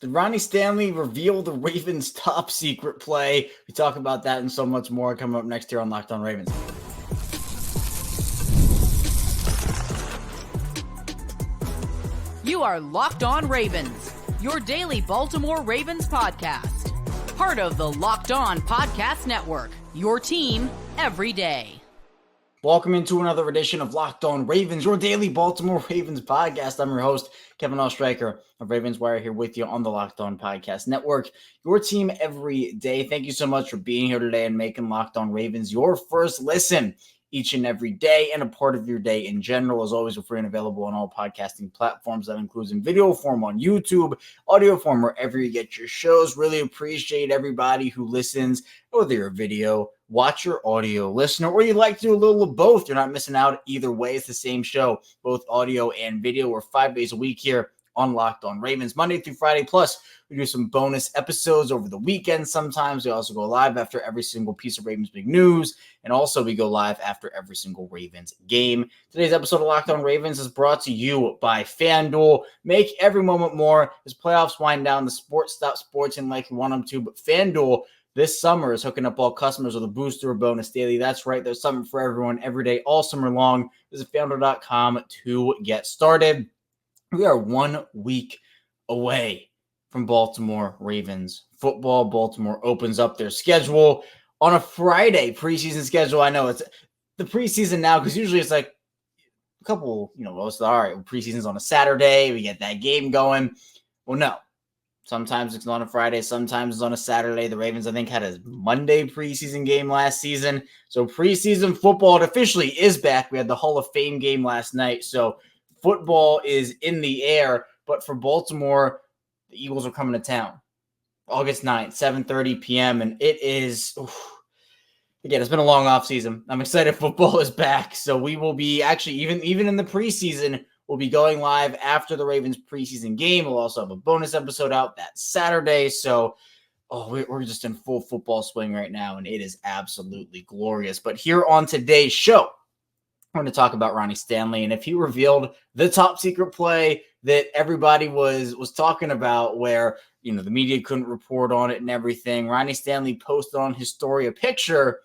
Did Ronnie Stanley reveal the Ravens' top secret play? We talk about that and so much more coming up next here on Locked On Ravens. You are Locked On Ravens, your daily Baltimore Ravens podcast. Part of the Locked On Podcast Network, your team every day. Welcome into another edition of Locked On Ravens, your daily Baltimore Ravens podcast. I'm your host, Kevin Oestreicher of Ravens Wire, here with you on the Locked On Podcast Network, your team every day. Thank you so much for being here today and making Locked On Ravens your first listen each and every day and a part of your day in general. As always, we're free and available on all podcasting platforms. That includes in video form on YouTube, audio form wherever you get your shows. Really appreciate everybody who listens, whether you're a video, watch your audio listener, or you like to do a little of both. You're not missing out either way. It's the same show, both audio and video. We're 5 days a week here on Locked On Ravens, Monday through Friday. Plus, we do some bonus episodes over the weekend. Sometimes we also go live after every single piece of Ravens big news. And also we go live after every single Ravens game. Today's episode of Locked On Ravens is brought to you by FanDuel. Make every moment more as playoffs wind down. The sports stop sporting like you want them to, but FanDuel this summer is hooking up all customers with a booster or bonus daily. That's right. There's something for everyone every day, all summer long. Visit FanDuel.com to get started. We are 1 week away from Baltimore Ravens football. Baltimore opens up their schedule on a Friday, preseason schedule. I know it's the preseason now because usually it's like a couple, all right, preseason's on a Saturday. We get that game going. Well, no. Sometimes it's on a Friday. Sometimes it's on a Saturday. The Ravens, I think, had a Monday preseason game last season. So preseason football officially is back. We had the Hall of Fame game last night. So football is in the air. But for Baltimore, the Eagles are coming to town. August 9th, 7:30 p.m. And it is, again, it's been a long offseason. I'm excited football is back. So we will be actually, even in the preseason, we'll be going live after the Ravens preseason game. We'll also have a bonus episode out that Saturday. So we're just in full football swing right now, and it is absolutely glorious. But here on today's show, we're going to talk about Ronnie Stanley. And if he revealed the top secret play that everybody was talking about where, the media couldn't report on it and everything, Ronnie Stanley posted on his story a picture.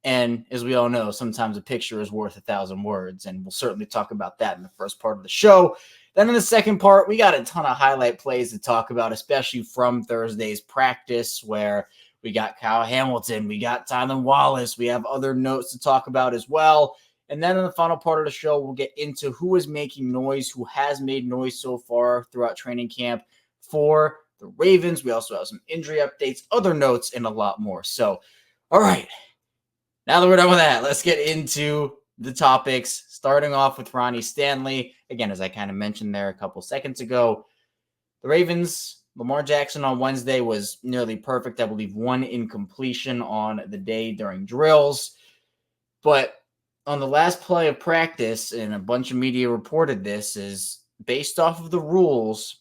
And as we all know, sometimes a picture is worth 1,000 words. And we'll certainly talk about that in the first part of the show. Then in the second part, we got a ton of highlight plays to talk about, especially from Thursday's practice where we got Kyle Hamilton, we got Tylan Wallace, we have other notes to talk about as well. And then in the final part of the show, we'll get into who is making noise, who has made noise so far throughout training camp for the Ravens. We also have some injury updates, other notes, and a lot more. So, all right. Now that we're done with that, let's get into the topics, starting off with Ronnie Stanley. Again, as I kind of mentioned there a couple seconds ago, the Ravens, Lamar Jackson on Wednesday was nearly perfect. I believe one incompletion on the day during drills. But on the last play of practice, and a bunch of media reported this, is based off of the rules,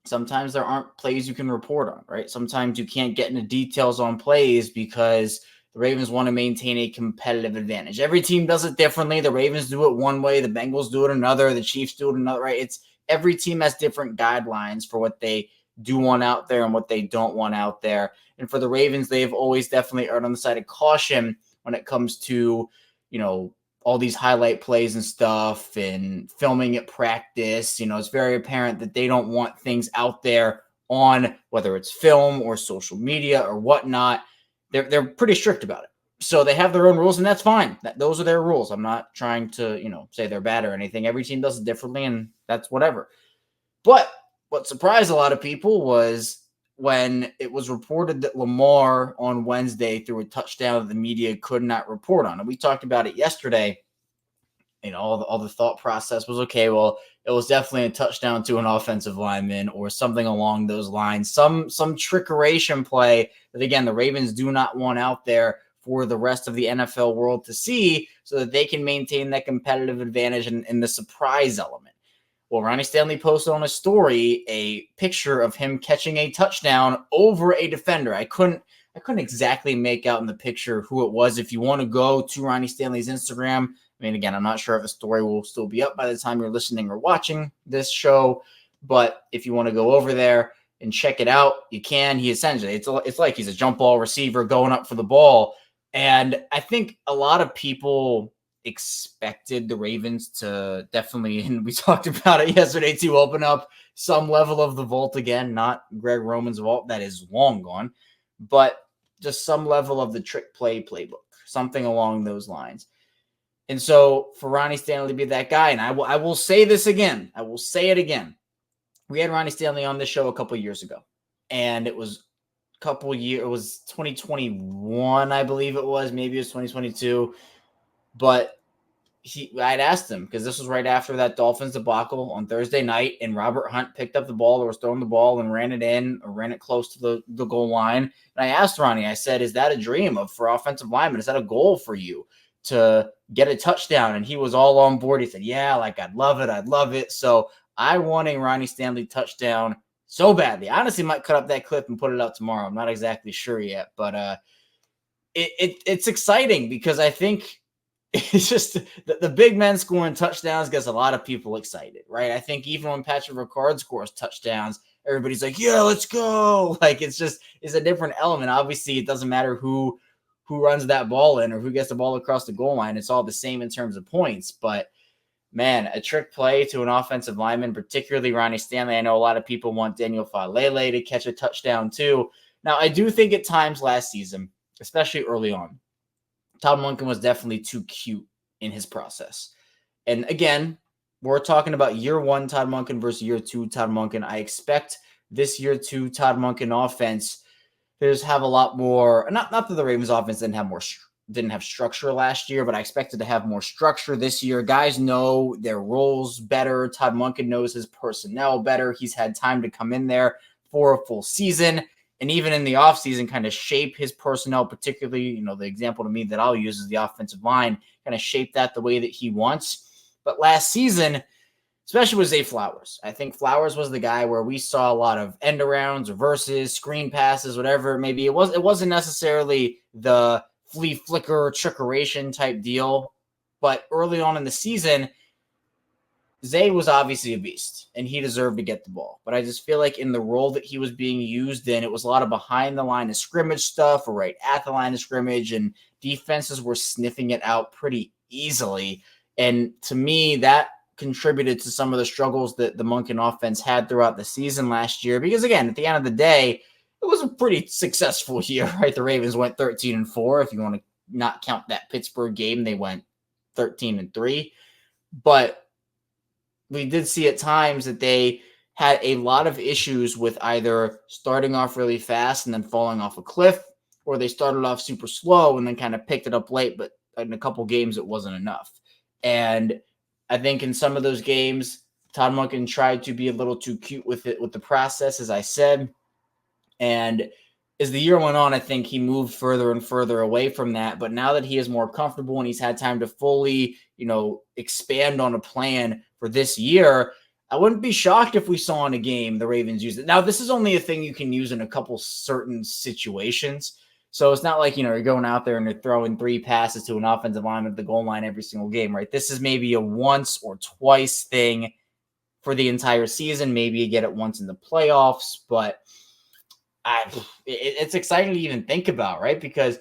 sometimes there aren't plays you can report on, right? Sometimes you can't get into details on plays because the Ravens want to maintain a competitive advantage. Every team does it differently. The Ravens do it one way. The Bengals do it another. The Chiefs do it another, right? It's every team has different guidelines for what they do want out there and what they don't want out there. And for the Ravens, they've always definitely erred on the side of caution when it comes to, all these highlight plays and stuff and filming at practice. It's very apparent that they don't want things out there on whether it's film or social media or whatnot. They're pretty strict about it. So they have their own rules, and that's fine. Those are their rules. I'm not trying to, say they're bad or anything. Every team does it differently, and that's whatever. But what surprised a lot of people was when it was reported that Lamar on Wednesday threw a touchdown that the media could not report on. And we talked about it yesterday. All the thought process was, okay, well, it was definitely a touchdown to an offensive lineman or something along those lines. Some trickeration play that, again, the Ravens do not want out there for the rest of the NFL world to see so that they can maintain that competitive advantage and the surprise element. Well, Ronnie Stanley posted on his story a picture of him catching a touchdown over a defender. I couldn't exactly make out in the picture who it was. If you want to go to Ronnie Stanley's Instagram, again, I'm not sure if the story will still be up by the time you're listening or watching this show, but if you want to go over there, and check it out, you can. He essentially, it's like he's a jump ball receiver going up for the ball. And I think a lot of people expected the Ravens to definitely, and we talked about it yesterday, to open up some level of the vault again, not Greg Roman's vault, that is long gone, but just some level of the trick play playbook, something along those lines. And so for Ronnie Stanley to be that guy, and I will say this again, I will say it again. We had Ronnie Stanley on this show a couple years ago, and it was it was 2021, I believe it was, maybe it was 2022, but I'd asked him, because this was right after that Dolphins debacle on Thursday night, and Robert Hunt picked up the ball or was throwing the ball and ran it in or ran it close to the goal line. And I asked Ronnie, I said, is that a dream for offensive linemen? Is that a goal for you to get a touchdown? And he was all on board. He said, yeah, like I'd love it. I'd love it. So I want a Ronnie Stanley touchdown so badly. I honestly might cut up that clip and put it out tomorrow. I'm not exactly sure yet, but it's exciting because I think it's just the big men scoring touchdowns gets a lot of people excited, right? I think even when Patrick Ricard scores touchdowns, everybody's like, yeah, let's go. Like, it's a different element. Obviously, it doesn't matter who runs that ball in or who gets the ball across the goal line. It's all the same in terms of points. But, man, a trick play to an offensive lineman, particularly Ronnie Stanley. I know a lot of people want Daniel Falele to catch a touchdown too. Now, I do think at times last season, especially early on, Todd Monken was definitely too cute in his process. And again, we're talking about year one Todd Monken versus year two Todd Monken. I expect this year two Todd Monken offense to just have a lot more, not that the Ravens offense didn't have structure last year, but I expected to have more structure this year. Guys know their roles better. Todd Monken knows his personnel better. He's had time to come in there for a full season, and even in the offseason, kind of shape his personnel, particularly, the example to me that I'll use is the offensive line, kind of shape that the way that he wants. But last season, especially with Zay Flowers, I think Flowers was the guy where we saw a lot of end arounds, reverses, screen passes, whatever. Maybe it wasn't necessarily the flea flicker trickeration type deal, but early on in the season, Zay was obviously a beast, and he deserved to get the ball. But I just feel like in the role that he was being used in, it was a lot of behind the line of scrimmage stuff or right at the line of scrimmage, and defenses were sniffing it out pretty easily. And to me, that contributed to some of the struggles that the Monken offense had throughout the season last year. Because, again, at the end of the day, it was a pretty successful year, right? The Ravens went 13-4. If you want to not count that Pittsburgh game, they went 13-3. But we did see at times that they had a lot of issues with either starting off really fast and then falling off a cliff, or they started off super slow and then kind of picked it up late, but in a couple games it wasn't enough. And I think in some of those games, Todd Monken tried to be a little too cute with it, with the process, as I said. And as the year went on, I think he moved further and further away from that. But now that he is more comfortable and he's had time to fully, expand on a plan for this year, I wouldn't be shocked if we saw in a game the Ravens use it. Now, this is only a thing you can use in a couple certain situations. So it's not like, you're going out there and you're throwing 3 passes to an offensive lineman at the goal line every single game, right? This is maybe a once or twice thing for the entire season. Maybe you get it once in the playoffs, but it's exciting to even think about, right? Because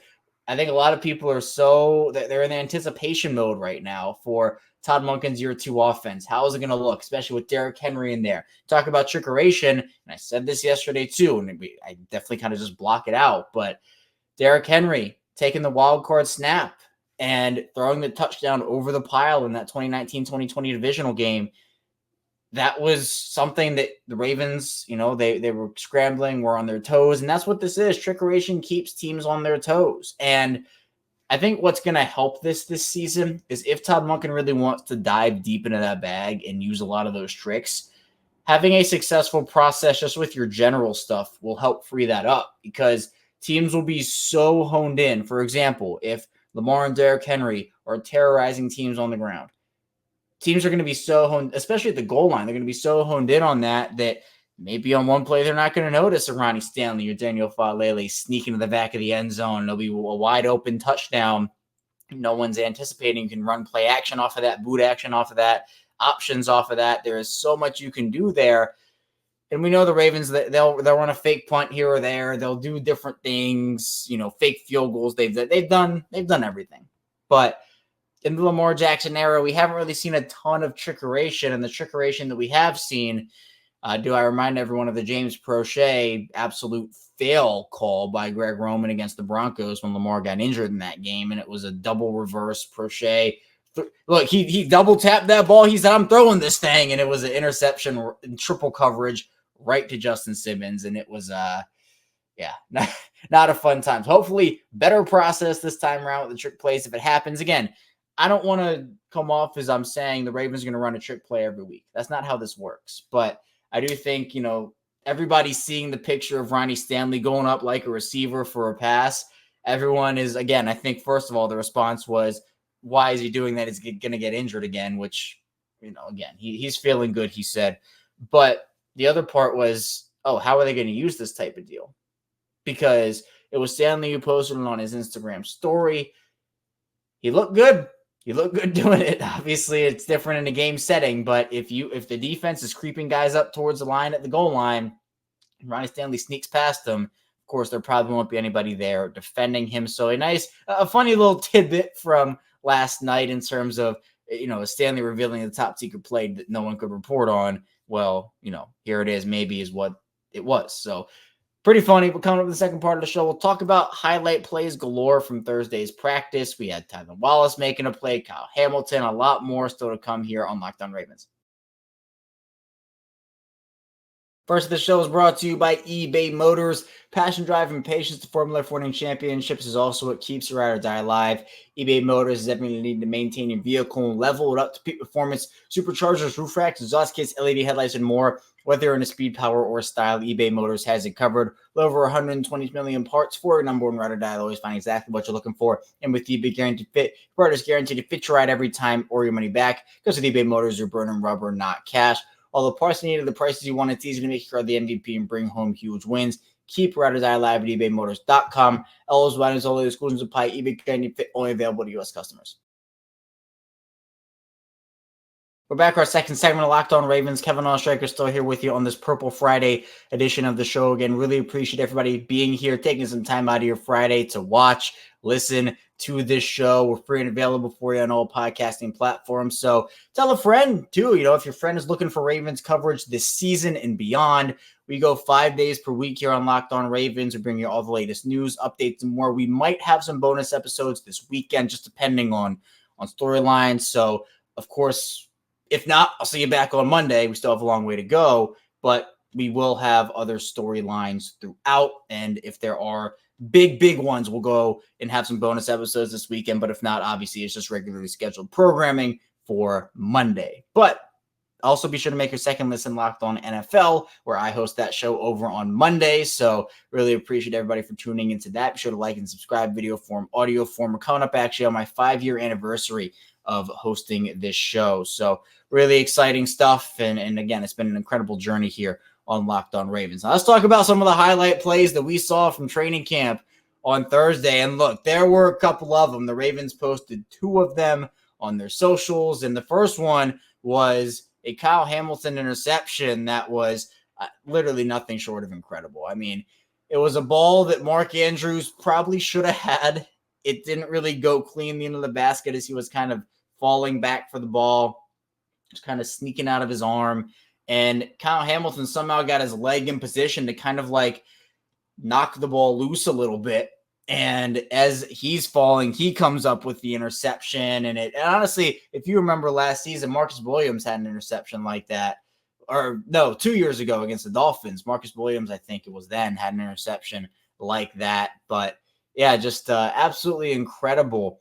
I think a lot of people they're in the anticipation mode right now for Todd Monken's year 2 offense. How is it going to look, especially with Derrick Henry in there? Talk about trickeration, and I said this yesterday too, and I definitely kind of just block it out, but Derrick Henry taking the wild card snap and throwing the touchdown over the pile in that 2019-2020 divisional game. That was something that the Ravens, they were scrambling, were on their toes, and that's what this is. Trickeration keeps teams on their toes. And I think what's going to help this season is if Todd Monken really wants to dive deep into that bag and use a lot of those tricks, having a successful process just with your general stuff will help free that up, because teams will be so honed in. For example, if Lamar and Derrick Henry are terrorizing teams on the ground, teams are going to be so honed, especially at the goal line, they're going to be so honed in on that maybe on one play they're not going to notice a Ronnie Stanley or Daniel Falele sneaking to the back of the end zone. It'll be a wide open touchdown. No one's anticipating. You can run play action off of that, boot action off of that, options off of that. There is so much you can do there. And we know the Ravens, they'll run a fake punt here or there. They'll do different things, fake field goals. They've done everything. But in the Lamar Jackson era, we haven't really seen a ton of trickeration. And the trickeration that we have seen, do I remind everyone of the James Prochet absolute fail call by Greg Roman against the Broncos when Lamar got injured in that game, and it was a double reverse Prochet. Look, he double tapped that ball. He said, "I'm throwing this thing," and it was an interception in triple coverage right to Justin Simmons, and it was not a fun time. So hopefully better process this time around with the trick plays if it happens again. I don't want to come off as I'm saying the Ravens are going to run a trick play every week. That's not how this works. But I do think, everybody's seeing the picture of Ronnie Stanley going up like a receiver for a pass. Everyone is, again, I think, first of all, the response was, why is he doing that? He's going to get injured again, which, again, he's feeling good, he said. But the other part was, how are they going to use this type of deal? Because it was Stanley who posted it on his Instagram story. He looked good. He looked good doing it. Obviously, it's different in a game setting, but if the defense is creeping guys up towards the line at the goal line, Ronnie Stanley sneaks past them. Of course, there probably won't be anybody there defending him. So a funny little tidbit from last night in terms of, Stanley revealing the top secret play that no one could report on. Well, here it is, maybe is what it was. So pretty funny. But coming up with the second part of the show, we'll talk about highlight plays galore from Thursday's practice. We had Tylan Wallace making a play, Kyle Hamilton, a lot more still to come here on Locked On Ravens. First of the show is brought to you by eBay Motors. Passion, drive, and patience to Formula F winning championships is also what keeps your ride or die alive. eBay Motors is everything you need to maintain your vehicle and level it up to peak performance. Superchargers, roof racks, exhaust kits, LED headlights, and more. Whether you're into speed, power, or style, eBay Motors has it covered. With over 120 million parts for your number one ride or die, you'll always find exactly what you're looking for. And with eBay Guaranteed Fit, your ride is guaranteed to fit your ride every time or your money back. Because with eBay Motors, you're burning rubber, not cash. All the parts you need are the prices you want. It's easy to make your car the MVP and bring home huge wins. Keep ride or die alive at ebaymotors.com. Eligible items, all the exclusions apply. eBay Guaranteed Fit only available to U.S. customers. We're back for our second segment of Locked On Ravens. Kevin Ostraker still here with you on this Purple Friday edition of the show. Again, really appreciate everybody being here, taking some time out of your Friday to watch, listen to this show. We're free and available for you on all podcasting platforms. So tell a friend too. If your friend is looking for Ravens coverage this season and beyond, we go 5 days per week here on Locked On Ravens. We bring you all the latest news, updates, and more. We might have some bonus episodes this weekend, just depending on storylines. So, of course, if not, I'll see you back on Monday. We still have a long way to go, but we will have other storylines throughout. And if there are big ones, we'll go and have some bonus episodes this weekend. But if not, obviously, it's just regularly scheduled programming for Monday. But also be sure to make your second listen Locked On NFL, where I host that show over on Monday. So really appreciate everybody for tuning into that. Be sure to like and subscribe, video form, audio form. We're coming up actually on my 5-year anniversary of hosting this show. So really exciting stuff. And again, it's been an incredible journey here on Locked On Ravens. Now, let's talk about some of the highlight plays that we saw from training camp on Thursday. And look, there were a couple of them. The Ravens posted 2 of them on their socials. And the first one was a Kyle Hamilton interception that was literally nothing short of incredible. I mean, it was a ball that Mark Andrews probably should have had. It didn't really go clean into the basket as he was kind of falling back for the ball, just kind of sneaking out of his arm. And Kyle Hamilton somehow got his leg in position to kind of like knock the ball loose a little bit. And as he's falling, he comes up with the interception. And honestly, if you remember last season, Marcus Williams had an interception like that. Or no, 2 years ago against the Dolphins. Marcus Williams, I think it was then, had an interception like that. But yeah, just absolutely incredible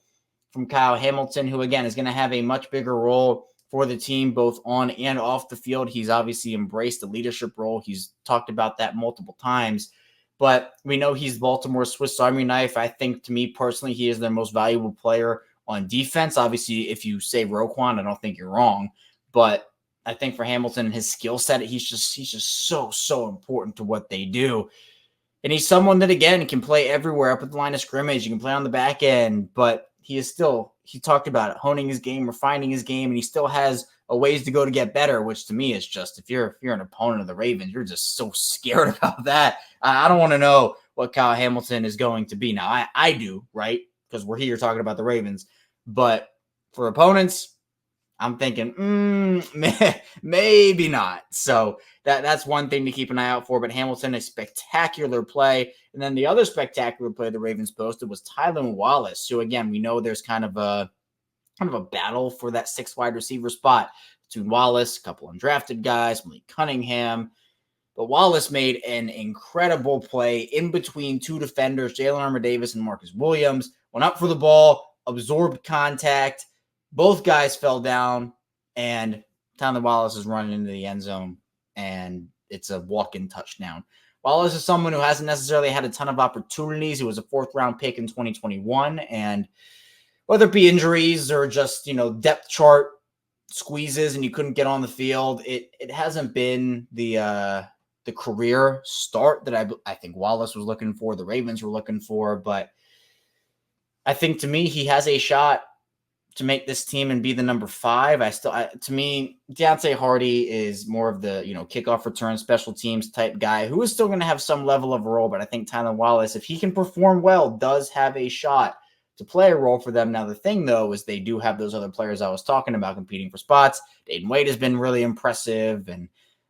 from Kyle Hamilton, who, again, is going to have a much bigger role for the team, both on and off the field. He's obviously embraced the leadership role. He's talked about that multiple times. But we know he's Baltimore's Swiss Army knife. I think, to me personally, he is their most valuable player on defense. Obviously, if you say Roquan, I don't think you're wrong. But I think for Hamilton and his skill set, he's just so important to what they do. And he's someone that, again, can play everywhere up at the line of scrimmage. You can play on the back end, but he is still he talked about it, honing his game, refining his game, and he still has a ways to go to get better, which to me is just, if you're an opponent of the Ravens, you're just so scared about that. I don't want to know what Kyle Hamilton is going to be. Now, I do, right? Because we're here talking about the Ravens. But for opponents, I'm thinking, maybe not. So that's one thing to keep an eye out for. But Hamilton, a spectacular play. And then the other spectacular play the Ravens posted was Tylan Wallace, who, again, we know there's kind of a battle for that 6th wide receiver spot between Wallace, a couple undrafted guys, Malik Cunningham. But Wallace made an incredible play in between 2 defenders, Jalen Armour-Davis and Marcus Williams. Went up for the ball, absorbed contact. Both guys fell down, and Tylan Wallace is running into the end zone, and it's a walk-in touchdown. Wallace is someone who hasn't necessarily had a ton of opportunities. He was a 4th-round pick in 2021, and whether it be injuries or just, depth chart squeezes and you couldn't get on the field, it hasn't been the career start that I think Wallace was looking for, the Ravens were looking for. But I think, to me, he has a shot to make this team and be the number 5. To me, Deontay Hardy is more of the, kickoff return special teams type guy who is still going to have some level of a role. But I think Tylan Wallace, if he can perform well, does have a shot to play a role for them. Now, the thing, though, is they do have those other players I was talking about competing for spots. Dayton Wade has been really impressive, and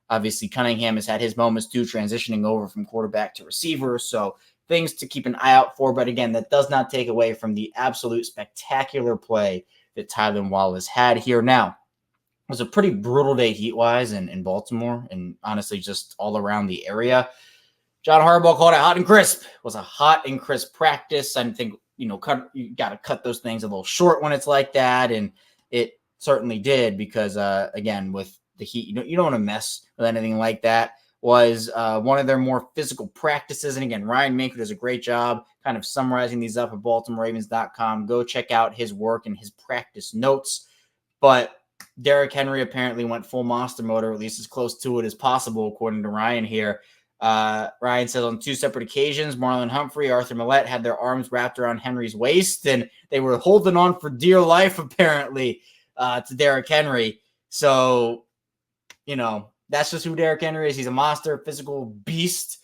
obviously Cunningham has had his moments too, transitioning over from quarterback to receiver. So things to keep an eye out for. But again, that does not take away from the absolute spectacular play that Tylan Wallace had here. Now, it was a pretty brutal day heat-wise in Baltimore, and honestly just all around the area. John Harbaugh called it hot and crisp. It was a hot and crisp practice. I think, you got to cut those things a little short when it's like that. And it certainly did, because, again, with the heat, you don't want to mess with anything like that. Was one of their more physical practices. And again, Ryan Minker does a great job kind of summarizing these up at BaltimoreRavens.com. Go check out his work and his practice notes. But Derrick Henry apparently went full monster mode, or at least as close to it as possible, according to Ryan here. Ryan says on 2 separate occasions, Marlon Humphrey, Arthur Millette had their arms wrapped around Henry's waist, and they were holding on for dear life, apparently, to Derrick Henry. So, that's just who Derrick Henry is. He's a monster, physical beast,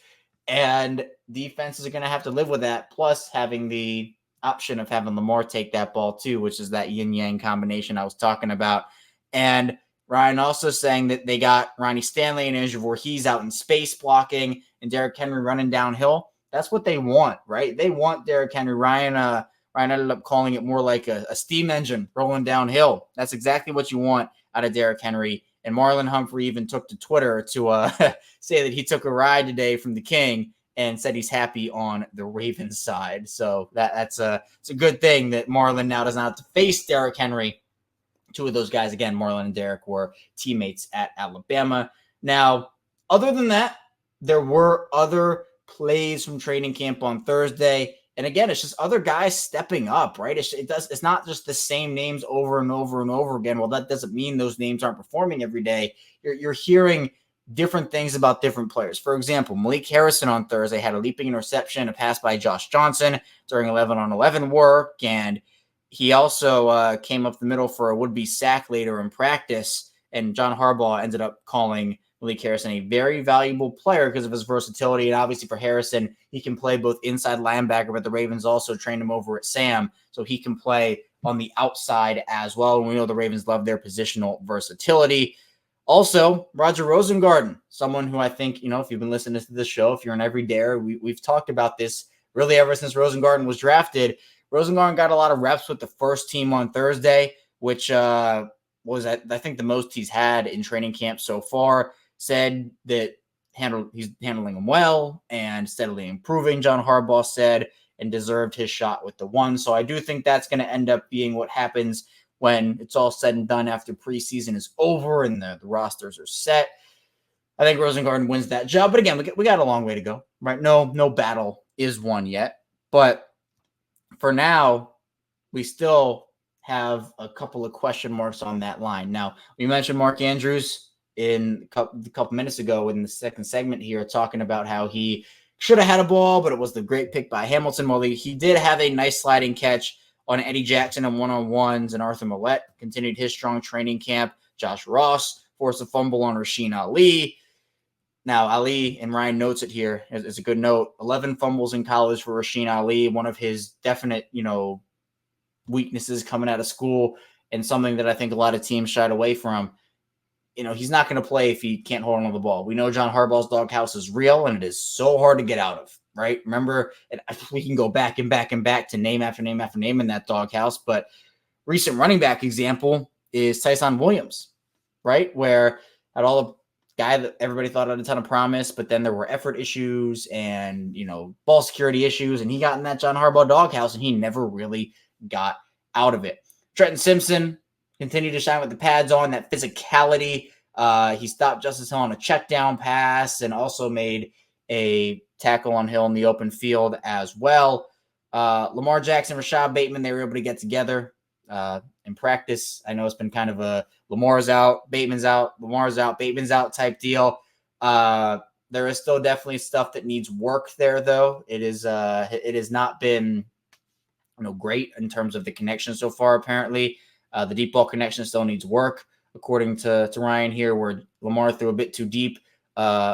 and defenses are going to have to live with that, plus having the option of having Lamar take that ball too, which is that yin-yang combination I was talking about. And Ryan also saying that they got Ronnie Stanley and Andrew Voorhees out in space blocking and Derrick Henry running downhill. That's what they want, right? They want Derrick Henry. Ryan ended up calling it more like a steam engine rolling downhill. That's exactly what you want out of Derrick Henry. And Marlon Humphrey even took to Twitter to say that he took a ride today from the King and said he's happy on the Ravens side. So it's a good thing that Marlon now doesn't have to face Derrick Henry. 2 of those guys, again, Marlon and Derrick, were teammates at Alabama. Now, other than that, there were other plays from training camp on Thursday. And again, it's just other guys stepping up, right? It's not just the same names over and over and over again. Well, that doesn't mean those names aren't performing every day. You're hearing different things about different players. For example, Malik Harrison on Thursday had a leaping interception, a pass by Josh Johnson during 11-on-11 work, and he also came up the middle for a would-be sack later in practice, and John Harbaugh ended up calling Malik Harrison a very valuable player because of his versatility. And obviously for Harrison, he can play both inside linebacker, but the Ravens also trained him over at Sam, so he can play on the outside as well. And we know the Ravens love their positional versatility. Also, Roger Rosengarten, someone who I think, if you've been listening to this show, if you're an everydayer, we've talked about this really ever since Rosengarten was drafted. Rosengarten got a lot of reps with the first team on Thursday, which was, I think, the most he's had in training camp so far. Said that he's handling them well and steadily improving, John Harbaugh said, and deserved his shot with the 1. So I do think that's going to end up being what happens when it's all said and done after preseason is over and the rosters are set. I think Rosengarten wins that job. But again, we got a long way to go, right? No battle is won yet. But for now, we still have a couple of question marks on that line. Now, we mentioned Mark Andrews in a couple minutes ago in the second segment here, talking about how he should have had a ball, but it was the great pick by Hamilton. Well, he did have a nice sliding catch on Eddie Jackson and one-on-ones, and Arthur Millette continued his strong training camp. Josh Ross forced a fumble on Rasheen Ali. Now, Ali, and Ryan notes it here, is a good note, 11 fumbles in college for Rasheen Ali, one of his definite, weaknesses coming out of school, and something that I think a lot of teams shied away from. He's not going to play if he can't hold on to the ball. We know John Harbaugh's doghouse is real, and it is so hard to get out of, right? Remember, we can go back and back and back to name after name after name in that doghouse, but recent running back example is Tyson Williams, right? Where at all the guy that everybody thought had a ton of promise, but then there were effort issues and, ball security issues, and he got in that John Harbaugh doghouse, and he never really got out of it. Trenton Simpson continued to shine with the pads on, that physicality. He stopped Justice Hill on a check down pass and also made a tackle on Hill in the open field as well. Lamar Jackson, Rashad Bateman, they were able to get together in practice. I know it's been kind of a Lamar's out, Bateman's out, Lamar's out, Bateman's out type deal. There is still definitely stuff that needs work there, though. It has not been great in terms of the connection so far, apparently. The deep ball connection still needs work, according to Ryan here, where Lamar threw a bit too deep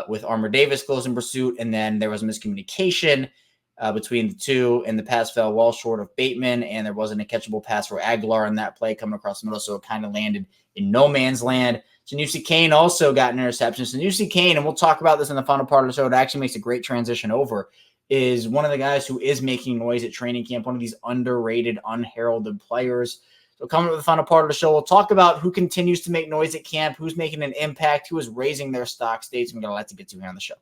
with Armour Davis close in pursuit, and then there was miscommunication between the two, and the pass fell well short of Bateman, and there wasn't a catchable pass for Aguilar on that play coming across the middle, so it kind of landed in no man's land. Sanusi Kane also got an interception. Sanusi Kane, and we'll talk about this in the final part of the show, it actually makes a great transition over, is one of the guys who is making noise at training camp, one of these underrated, unheralded players. So coming to the final part of the show, we'll talk about who continues to make noise at camp, who's making an impact, who is raising their stock states. We've got a lot to get to here on the show.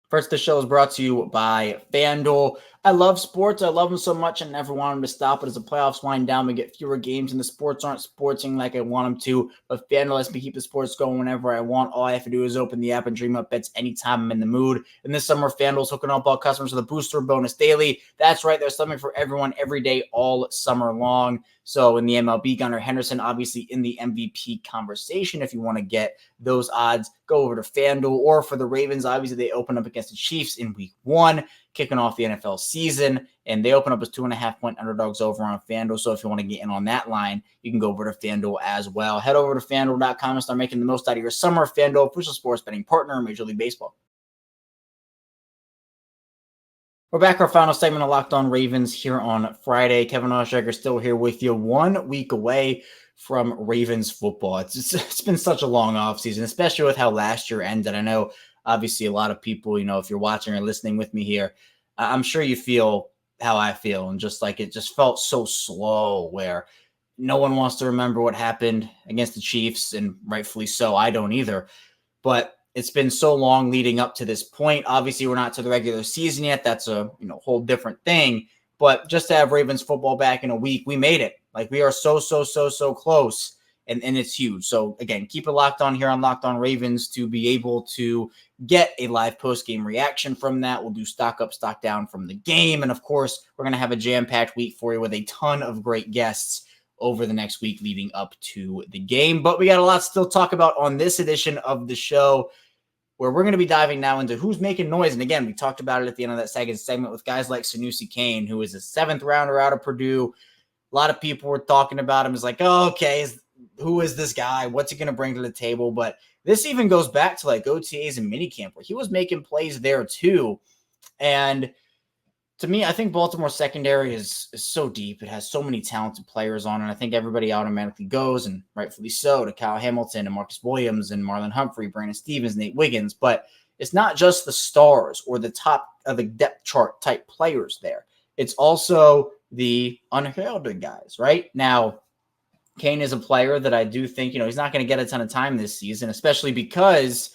First, the show is brought to you by FanDuel. I love sports. I love them so much. I never want them to stop. But as the playoffs wind down, we get fewer games, and the sports aren't sportsing like I want them to. But FanDuel lets me keep the sports going whenever I want. All I have to do is open the app and dream up bets anytime I'm in the mood. And this summer, FanDuel's hooking up all customers with a booster bonus daily. That's right. There's something for everyone every day all summer long. So in the MLB, Gunnar Henderson, obviously in the MVP conversation. If you want to get those odds, go over to FanDuel. Or for the Ravens, obviously they open up against the Chiefs in week 1, kicking off the NFL season. And they open up as 2.5-point underdogs over on FanDuel. So if you want to get in on that line, you can go over to FanDuel as well. Head over to FanDuel.com and start making the most out of your summer. FanDuel, official sports betting partner of Major League Baseball. We're back, our final segment of Locked On Ravens here on Friday. Kevin Oestreicher still here with you, 1 week away from Ravens football. It's been such a long offseason, especially with how last year ended. I know, obviously, a lot of people, if you're watching or listening with me here, I'm sure you feel how I feel. And just like it just felt so slow, where no one wants to remember what happened against the Chiefs, and rightfully so. I don't either. But it's been so long leading up to this point. Obviously, we're not to the regular season yet. That's a whole different thing. But just to have Ravens football back in a week, we made it. Like, we are so close, and it's huge. So, again, keep it locked on here on Locked On Ravens to be able to get a live post-game reaction from that. We'll do stock up, stock down from the game. And, of course, we're going to have a jam-packed week for you with a ton of great guests over the next week leading up to the game. But we got a lot to still talk about on this edition of the show, where we're going to be diving now into who's making noise. And again, we talked about it at the end of that second segment with guys like Sanusi Kane, who is a 7th rounder out of Purdue. A lot of people were talking about him as like, oh, okay, who is this guy? What's he going to bring to the table? But this even goes back to like OTAs and minicamp, where he was making plays there too. And to me, I think Baltimore secondary is so deep. It has so many talented players on it. I think everybody automatically goes, and rightfully so, to Kyle Hamilton and Marcus Williams and Marlon Humphrey, Brandon Stevens, Nate Wiggins. But it's not just the stars or the top of the depth chart type players there. It's also the unheralded guys, right? Now, Kane is a player that I do think, he's not going to get a ton of time this season, especially because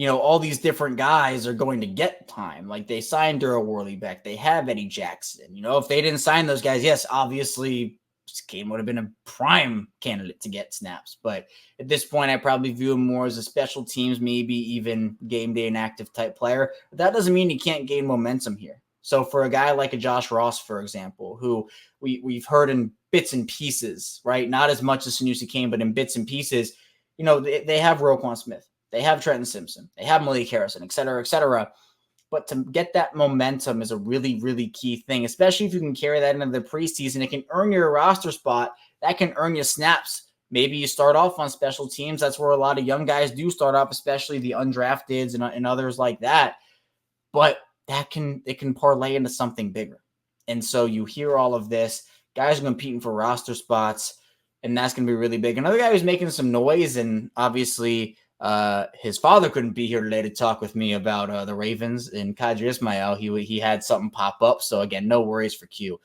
all these different guys are going to get time. Like, they signed Darrell Worley back. They have Eddie Jackson. If they didn't sign those guys, yes, obviously Kane would have been a prime candidate to get snaps. But at this point, I probably view him more as a special teams, maybe even game day inactive type player. But that doesn't mean he can't gain momentum here. So for a guy like a Josh Ross, for example, who we've heard in bits and pieces, right? Not as much as Sanusi Kane, but in bits and pieces, they have Roquan Smith. They have Trenton Simpson. They have Malik Harrison, et cetera, et cetera. But to get that momentum is a really, really key thing, especially if you can carry that into the preseason. It can earn you a roster spot. That can earn you snaps. Maybe you start off on special teams. That's where a lot of young guys do start off, especially the undrafteds and others like that. But it can parlay into something bigger. And so you hear all of this. Guys are competing for roster spots, and that's going to be really big. Another guy who's making some noise, and obviously his father couldn't be here today to talk with me about the Ravens and Kadri Ismail. He had something pop up. So, again, no worries for Q.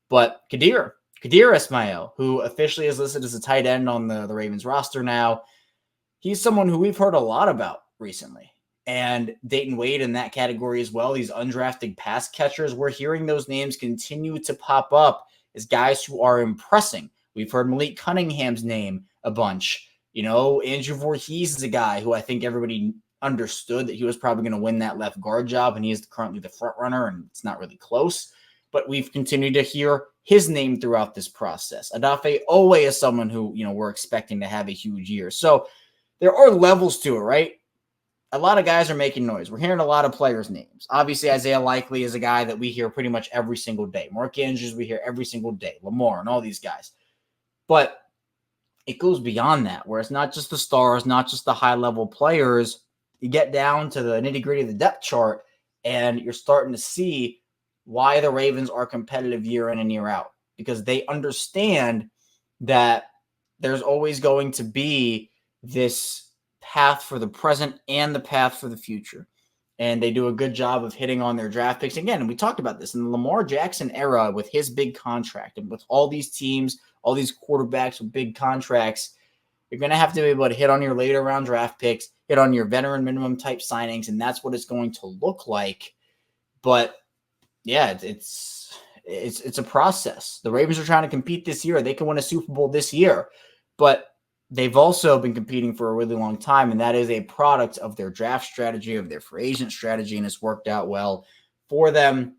But Kadir Ismail, who officially is listed as a tight end on the Ravens roster now, he's someone who we've heard a lot about recently. And Dayton Wade in that category as well. These undrafted pass catchers, we're hearing those names continue to pop up as guys who are impressing. We've heard Malik Cunningham's name a bunch. Andrew Voorhees is a guy who I think everybody understood that he was probably going to win that left guard job, and he is currently the front runner, and it's not really close. But we've continued to hear his name throughout this process. Adafe Owe is someone who, we're expecting to have a huge year. So there are levels to it, right? A lot of guys are making noise. We're hearing a lot of players' names. Obviously, Isaiah Likely is a guy that we hear pretty much every single day. Mark Andrews, we hear every single day. Lamar and all these guys. But it goes beyond that, where it's not just the stars, not just the high-level players. You get down to the nitty-gritty of the depth chart, and you're starting to see why the Ravens are competitive year in and year out. Because they understand that there's always going to be this path for the present and the path for the future. And they do a good job of hitting on their draft picks. Again, and we talked about this in the Lamar Jackson era with his big contract and with all these teams, all these quarterbacks with big contracts, you're going to have to be able to hit on your later round draft picks, hit on your veteran minimum type signings, and that's what it's going to look like. But yeah, it's a process. The Ravens are trying to compete this year. They can win a Super Bowl this year, but they've also been competing for a really long time, and that is a product of their draft strategy, of their free agent strategy, and it's worked out well for them.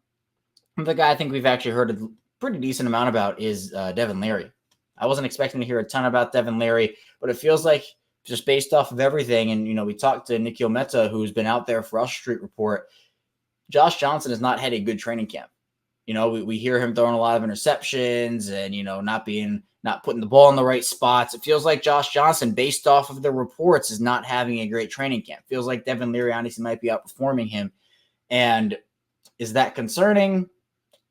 The guy I think we've actually heard a pretty decent amount about is Devin Leary. I wasn't expecting to hear a ton about Devin Leary, but it feels like just based off of everything, and, we talked to Nikhil Mehta, who's been out there for us Street Report, Josh Johnson has not had a good training camp. We hear him throwing a lot of interceptions and, not putting the ball in the right spots. It feels like Josh Johnson, based off of the reports, is not having a great training camp. Feels like Devin Leary honestly might be outperforming him. And is that concerning?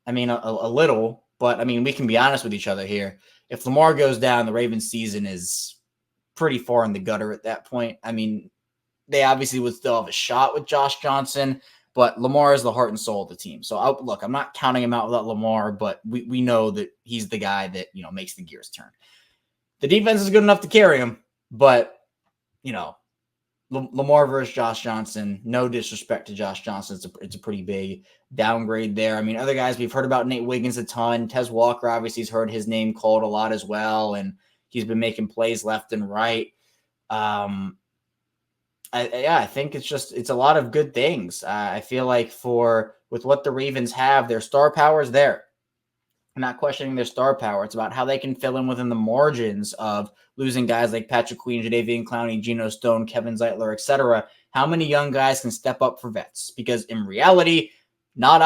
I mean, a little, but we can be honest with each other here. If Lamar goes down, the Ravens season is pretty far in the gutter at that point. They obviously would still have a shot with Josh Johnson, but Lamar is the heart and soul of the team. So, I'm not counting him out without Lamar, but we know that he's the guy that, makes the gears turn. The defense is good enough to carry him, but, Lamar versus Josh Johnson, no disrespect to Josh Johnson. It's a pretty big downgrade there. Other guys, we've heard about Nate Wiggins a ton. Tez Walker, obviously, has heard his name called a lot as well, and he's been making plays left and right. I think it's a lot of good things. I feel like with what the Ravens have, their star power is there. I'm not questioning their star power. It's about how they can fill in within the margins of losing guys like Patrick Queen, Jadeveon Clowney, Geno Stone, Kevin Zeitler, etc. How many young guys can step up for vets? Because in reality, not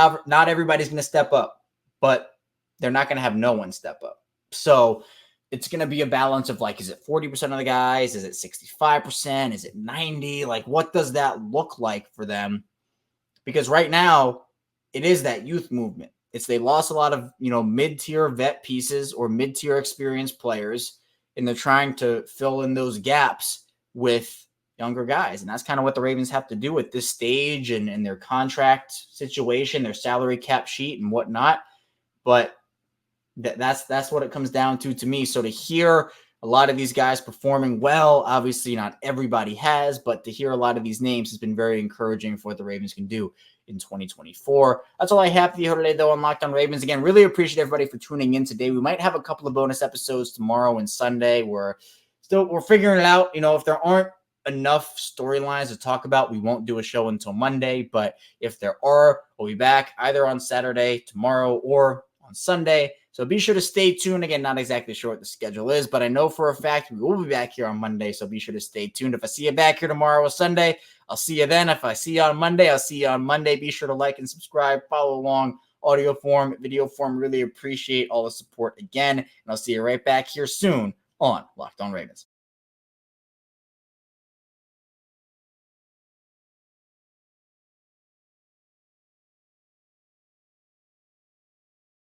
everybody's going to step up, but they're not going to have no one step up. So it's going to be a balance of is it 40% of the guys? Is it 65%? Is it 90%? What does that look like for them? Because right now, it is that youth movement. They lost a lot of, mid-tier vet pieces or mid-tier experienced players, and they're trying to fill in those gaps with younger guys. And that's kind of what the Ravens have to do at this stage and their contract situation, their salary cap sheet and whatnot. But that's what it comes down to me. So to hear a lot of these guys performing well, obviously not everybody has, but to hear a lot of these names has been very encouraging for what the Ravens can do in 2024. That's all I have for you today, though, on Locked On Ravens. Again, really appreciate everybody for tuning in today. We might have a couple of bonus episodes tomorrow and Sunday. We're figuring it out. If there aren't enough storylines to talk about, we won't do a show until Monday. But if there are, we'll be back either on Saturday, tomorrow, or on Sunday. So be sure to stay tuned. Again, not exactly sure what the schedule is, but I know for a fact we will be back here on Monday. So be sure to stay tuned. If I see you back here tomorrow or Sunday, I'll see you then. If I see you on Monday, I'll see you on Monday. Be sure to like and subscribe, follow along, audio form, video form. Really appreciate all the support again. And I'll see you right back here soon on Locked On Ravens.